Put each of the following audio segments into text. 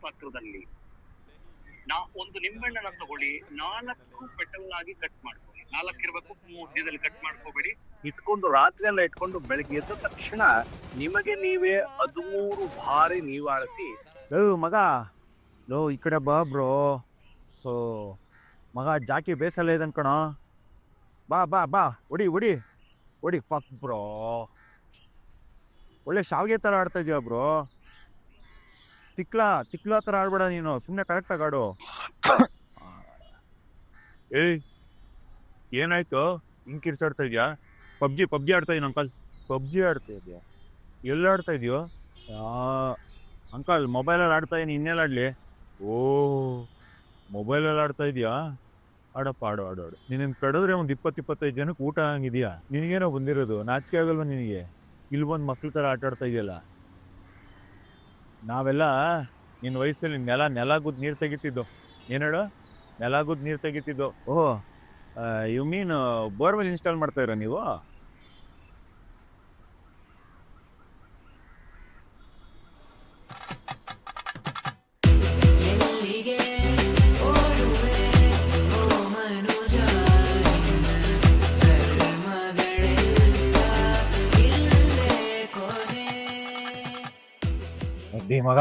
ಪಾತ್ರದಲ್ಲಿ ಒಂದು ನಿಂಬೆಹಣ್ಣನ್ನ ತಗೊಳ್ಳಿ, 4 ಪೆಟಲ್ ಆಗಿ ಕಟ್ ಮಾಡ್ಕೊಳ್ಳಿ. 4 ಇರ್ಬೇಕು, ಮಧ್ಯದಲ್ಲಿ ಕಟ್ ಮಾಡ್ಕೋಬೇಡಿ. ಇಟ್ಕೊಂಡು ರಾತ್ರಿ ಎಲ್ಲ ಇಟ್ಕೊಂಡು ಬೆಳಗ್ಗೆ ಎದ್ದ ತಕ್ಷಣ ನಿಮಗೆ ನೀವೇ 13 ಬಾರಿ ನೀವಾಳಿಸಿ. ಮಗ ಲೋ ಈ ಕಡೆ ಬಾ ಬ್ರೋ. ಓ ಮಗ ಜಾಕಿ ಬೇಸಲ್ಲ ಇದೆ ಅನ್ಕಣ. ಬಾ ಬಾ ಬಾ ಹೊಡಿ ಹೊಡಿ ಹೊಡಿ. ಫಕ್ ಬ್ರೋ, ಒಳ್ಳೆ ಶಾವಿಗೆ ಥರ ಆಡ್ತಾ ಇದೀಯ ಬ್ರೋ. ತಿಕ್ಲಾ ಥರ ಆಡ್ಬೇಡ ನೀನು, ಸುಮ್ಮನೆ ಕರೆಕ್ಟಾಗಿ ಆಡು. ಏಯ್ ಏನಾಯ್ತು ಹಿಂಗೆ ಕಿರ್ಚಾಡ್ತಾ ಇದೆಯಾ? ಪಬ್ಜಿ ಆಡ್ತಾ ಇದೀನಿ ಅಂಕಲ್. ಪಬ್ಜಿ ಆಡ್ತಾ ಇದೆಯಾ? ಎಲ್ಲ ಆಡ್ತಾ ಇದೆಯೋ ಅಂಕಲ್ ಮೊಬೈಲಲ್ಲಿ ಆಡ್ತಾ ಇದೀನಿ, ಇನ್ನೆಲ್ಲ ಆಡಲಿ? ಓ ಮೊಬೈಲಲ್ಲಿ ಆಡ್ತಾ ಇದೆಯಾ? ಆಡಪ್ಪ ಆಡು ಆಡು ಆಡು. ನಿನಗೆ ಕಡಿದ್ರೆ ಒಂದು 20-25 ಜನಕ್ಕೆ ಊಟ ಹಂಗಿದೆಯಾ? ನಿನಗೇನೋ ಬಂದಿರೋದು, ನಾಚಿಕೆ ಆಗಲ್ವ ನಿನಗೆ? ಇಲ್ಲಿ ಬಂದು ಮಕ್ಳ ಥರ ಆಟ ಆಡ್ತಾ ಇದೆಯಲ್ಲ. ನಾವೆಲ್ಲ ನಿನ್ನ ವಯಸ್ಸಲ್ಲಿ ನೆಲ ಗುದ್ದು ನೀರು ತೆಗಿತಿದ್ದೋ. ಏನು ಹೇಳು? ನೆಲ ಗುದ್ದು ನೀರು ತೆಗಿತಿದ್ದೋ. ಓಹ್ ಯು ಮೀನ್ ಬೋರ್ವೆಲ್ ಇನ್ಸ್ಟಾಲ್ ಮಾಡ್ತಾ ಇರೋ ನೀವು? ಮಗ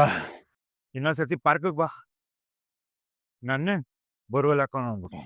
ಇನ್ನೊಂದ್ಸತಿ ಪಾರ್ಕಿಗೆ ಬಾ, ನನ್ನೇ ಬೋರ್ವೆಲ್ ಹಾಕೊಂಡು ಹೋಗ್ಬಿಟ್ಟು.